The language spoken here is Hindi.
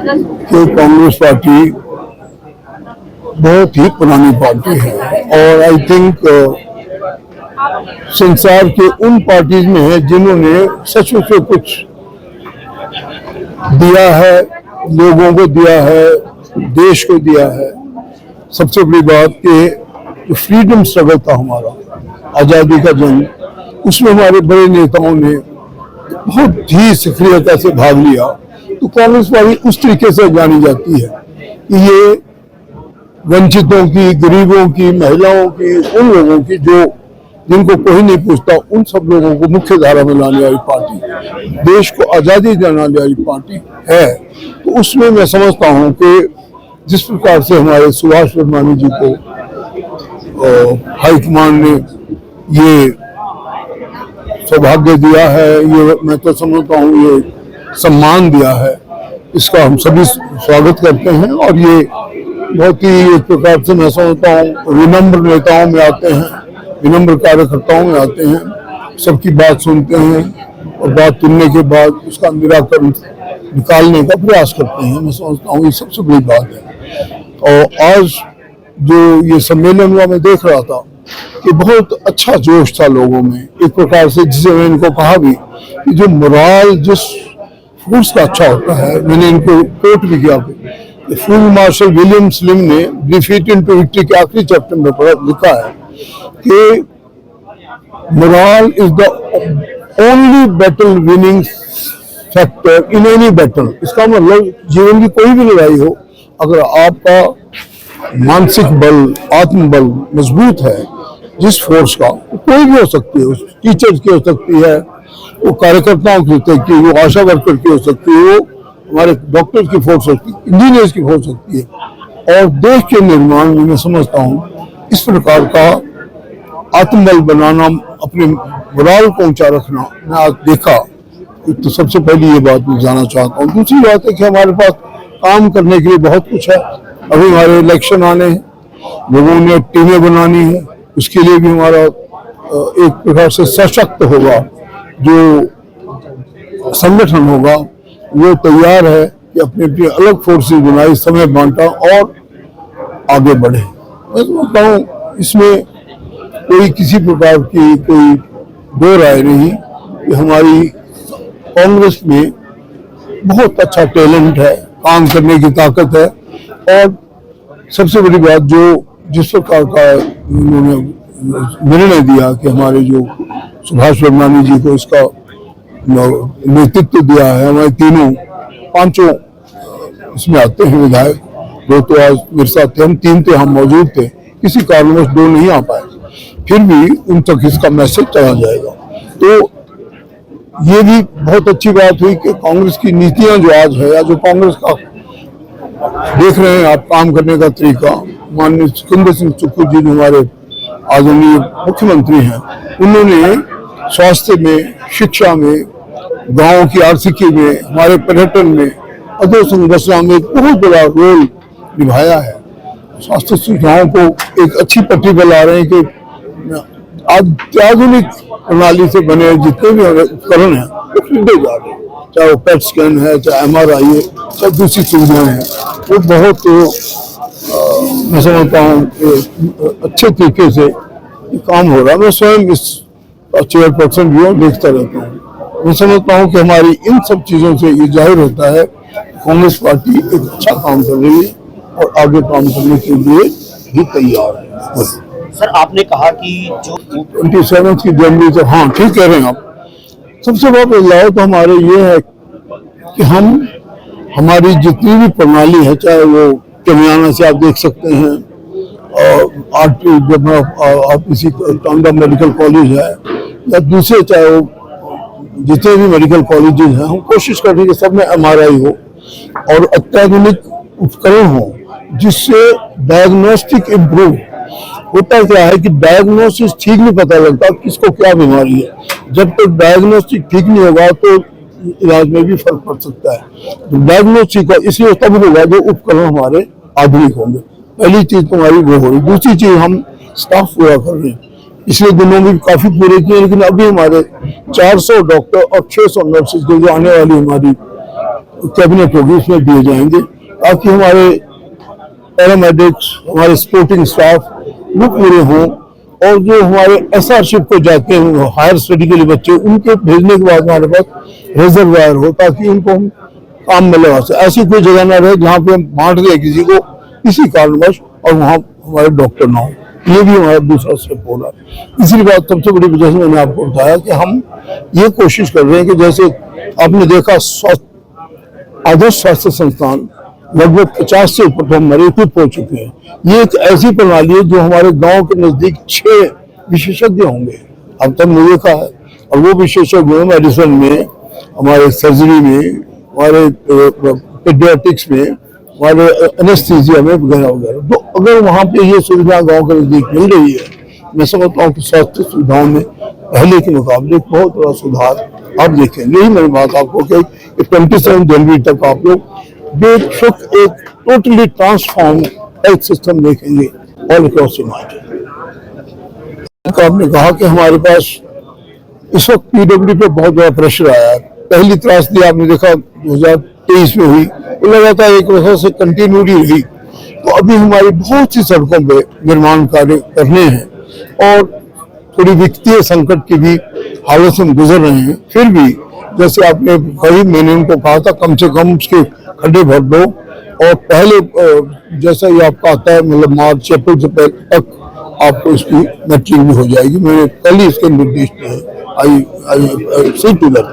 कि कांग्रेस पार्टी बहुत ही पुरानी पार्टी है और आई थिंक संसार के उन पार्टीज में है जिन्होंने सचमुच में कुछ दिया है, लोगों को दिया है, देश को दिया है। सबसे बड़ी बात कि जो फ्रीडम स्ट्रगल था हमारा, आज़ादी का जंग, उसमें हमारे बड़े नेताओं ने बहुत ही सक्रियता से भाग लिया। तो कांग्रेस पार्टी उस तरीके से जानी जाती है कि ये वंचितों की, गरीबों की, महिलाओं की, उन लोगों की जो जिनको कोई नहीं पूछता, उन सब लोगों को मुख्य धारा में लाने वाली पार्टी, देश को आज़ादी दिलाने वाली पार्टी है। तो उसमें मैं समझता हूँ कि जिस प्रकार से हमारे सुभाष वर्मानी जी को हाईकमान ने ये सौभाग्य दिया है, ये मैं तो समझता हूँ ये सम्मान दिया है, इसका हम सभी स्वागत करते हैं। और ये बहुत ही एक प्रकार से मैं समझता हूँ विनम्र नेताओं में आते हैं, विनम्र कार्यकर्ताओं में आते हैं, सबकी बात सुनते हैं और बात सुनने के बाद उसका निराकरण निकालने का प्रयास करते हैं। मैं समझता हूँ ये सबसे बड़ी बात है। और आज जो ये सम्मेलन हुआ, मैं देख रहा था कि बहुत अच्छा जोश था लोगों में, एक प्रकार से जिसे मैं इनको कहा भी कि जो मोराल जिस फोर्स का अच्छा होता है, मैंने इनको कोट भी किया। फील्ड मार्शल विलियम स्लिम ने डिफीट इनटू विक्ट्री के आखिरी चैप्टर में लिखा है कि moral is the only battle winning factor in any battle. इसका मतलब जीवन की कोई भी लड़ाई हो, अगर आपका मानसिक बल, आत्मबल मजबूत है, जिस फोर्स का, कोई भी हो सकती है, टीचर्स की हो सकती है, वो कार्यकर्ताओं की हो सकती है, वो आशा वर्कर की हो सकती है, वो हमारे डॉक्टर की फोर्स हो सकती है, इंजीनियर्स की फोर्स हो सकती है। और देश के निर्माण में मैं समझता हूँ इस प्रकार का आत्मबल बनाना, अपने मोरल को ऊंचा रखना, मैं आज देखा। तो सबसे पहली ये बात मैं जानना चाहता हूँ। दूसरी बात है कि हमारे पास काम करने के लिए बहुत कुछ है। अभी हमारे इलेक्शन आने हैं, लोगों ने टीमें बनानी है, उसके लिए भी हमारा एक प्रकार से सशक्त होगा जो संगठन होगा, वो तैयार है कि अपने अपनी अलग फोर्सेस बनाई, समय बांटा और आगे बढ़े। मैं समझता हूँ इसमें कोई किसी प्रकार की कोई दो राय नहीं कि हमारी कांग्रेस में बहुत अच्छा टैलेंट है, काम करने की ताकत है। और सबसे बड़ी बात जो जिस प्रकार का उन्होंने निर्णय दिया कि हमारे जो सुभाष वर्मानी जी को इसका नेतृत्व दिया है, हमारे तीनों पांचों इसमें आते हैं विधायक, दो तो आज मेरे साथ थे, हम तीन थे, हम मौजूद थे, किसी कारणवश दो नहीं आ पाए, फिर भी उन तक इसका मैसेज चला जाएगा। तो ये भी बहुत अच्छी बात हुई कि कांग्रेस की नीतियां जो आज है, या जो कांग्रेस का देख रहे हैं आप काम करने का तरीका, माननीय सुखविंदर सिंह सुक्खू जी जो हमारे आदरणीय मुख्यमंत्री हैं, उन्होंने स्वास्थ्य में, शिक्षा में, गाँव की आर्थिकी में, हमारे पर्यटन में, अधोसंरचना में एक बहुत बड़ा रोल निभाया है। स्वास्थ्य सुविधाओं को एक अच्छी पटरी पर ला रहे हैं कि अत्याधुनिक प्रणाली से बने जितने भी उपकरण हैं वो खरीदे जा रहे हैं, चाहे वो पेट स्कैन है, चाहे MRI है, चाहे दूसरी सुविधाएं हैं, वो बहुत मैं समझता हूँ अच्छे तरीके से काम हो रहा है। मैं स्वयं इस चेयरपर्सन भी हूँ, देखता रहता हूँ। मैं समझता हूँ कि हमारी इन सब चीज़ों से ये जाहिर होता है कांग्रेस पार्टी एक अच्छा काम कर रही है और आगे काम करने के लिए भी तैयार है। सर, आपने कहा कि जो 27 की जनवरी से, हाँ ठीक कह रहे हैं आप, सबसे बड़ा बदलाव तो हमारे ये है कि हम हमारी जितनी भी प्रणाली है, चाहे वो चमियाना से आप देख सकते हैं, आप इसी टांडा मेडिकल कॉलेज है, या दूसरे चाहे वो जितने भी मेडिकल कॉलेजेस हैं, हम कोशिश कर रहे हैं कि सब में MRI हो और अत्याधुनिक उपकरण हो, जिससे डायग्नोस्टिक इम्प्रूव होता क्या है कि डायग्नोसिस ठीक नहीं पता लगता किसको क्या बीमारी है। जब तक डायग्नोस्टिक ठीक नहीं होगा तो इलाज में भी फर्क पड़ सकता है। तो डायग्नोस्टिक इसलिए तब होगा जो उपकरण हमारे आधुनिक होंगे। पहली चीज तुम्हारी वो होगी। दूसरी चीज हम स्टाफ पूरा कर रहे हैं, पिछले दिनों में काफी पूरे किए, लेकिन अभी हमारे 400 डॉक्टर और 600 नर्सेज जो आने वाली हमारी कैबिनेट होगी, उसमें दिए जाएंगे ताकि हमारे पैरामेडिक्स, हमारे स्पोर्टिंग स्टाफ वो पूरे हों, और जो हमारे एसआरशिप को जाते हैं हायर स्टडी के लिए बच्चे, उनके भेजने के बाद हमारे पास रिजर्वायर हो ताकि उनको हम काम में लगा सकें। ऐसी कोई जगह ना रहे जहाँ पे हम बांट दें किसी को किसी कारणवश और वहाँ हमारे डॉक्टर ना हो। ये भी हमारा दूसरा स्टेप होगा। तीसरी बात सबसे बड़ी वजह से मैंने आपको बताया कि हम ये कोशिश कर रहे हैं कि जैसे आपने देखा आदर्श स्वास्थ्य संस्थान लगभग 50 से ऊपर तो हमारे इक्विप हो चुके हैं। ये एक ऐसी प्रणाली है जो हमारे गांव के नजदीक 6 विशेषज्ञ होंगे अब तक मुझे देखा है, और वो विशेषज्ञ मेडिसिन में, हमारे सर्जरी में, हमारे पीडियाट्रिक्स में, हमारे एनेस्थीसिया में वगैरह वगैरह। तो अगर वहाँ पे ये सुविधा गाँव के नजदीक मिल रही है, मैं समझता हूँ कि स्वास्थ्य सुविधाओं में पहले के मुकाबले बहुत बड़ा सुधार आप देखेंगे। यही मेरी बात आपको कही कि 27 जनवरी तक आप लोग बेशक एक टोटली ट्रांसफॉर्म हेल्थ सिस्टम देखेंगे ऑल अक्रॉस हिमाचल। आपने कहा कि हमारे पास इस वक्त पीडब्ल्यू पे बहुत बड़ा प्रेशर आया है। पहली त्रासदी आपने देखा 2023 में हुई, वो लगातार एक वर्ष से कंटिन्यूटी रही। तो अभी हमारी बहुत सी सड़कों पे निर्माण कार्य करने हैं और थोड़ी वित्तीय संकट की भी हालत से हम गुजर रहे हैं। फिर भी जैसे आपने करीब मैंने उनको कहा था कम से कम उसके खड्डे भर दो, और पहले जैसा ही आपका आता है मतलब मार्च अप्रैल से पहले तक आपको इसकी मैट्रिक भी हो जाएगी। मैंने कल ही इसके निर्देश दिए। आई सी टू दैट।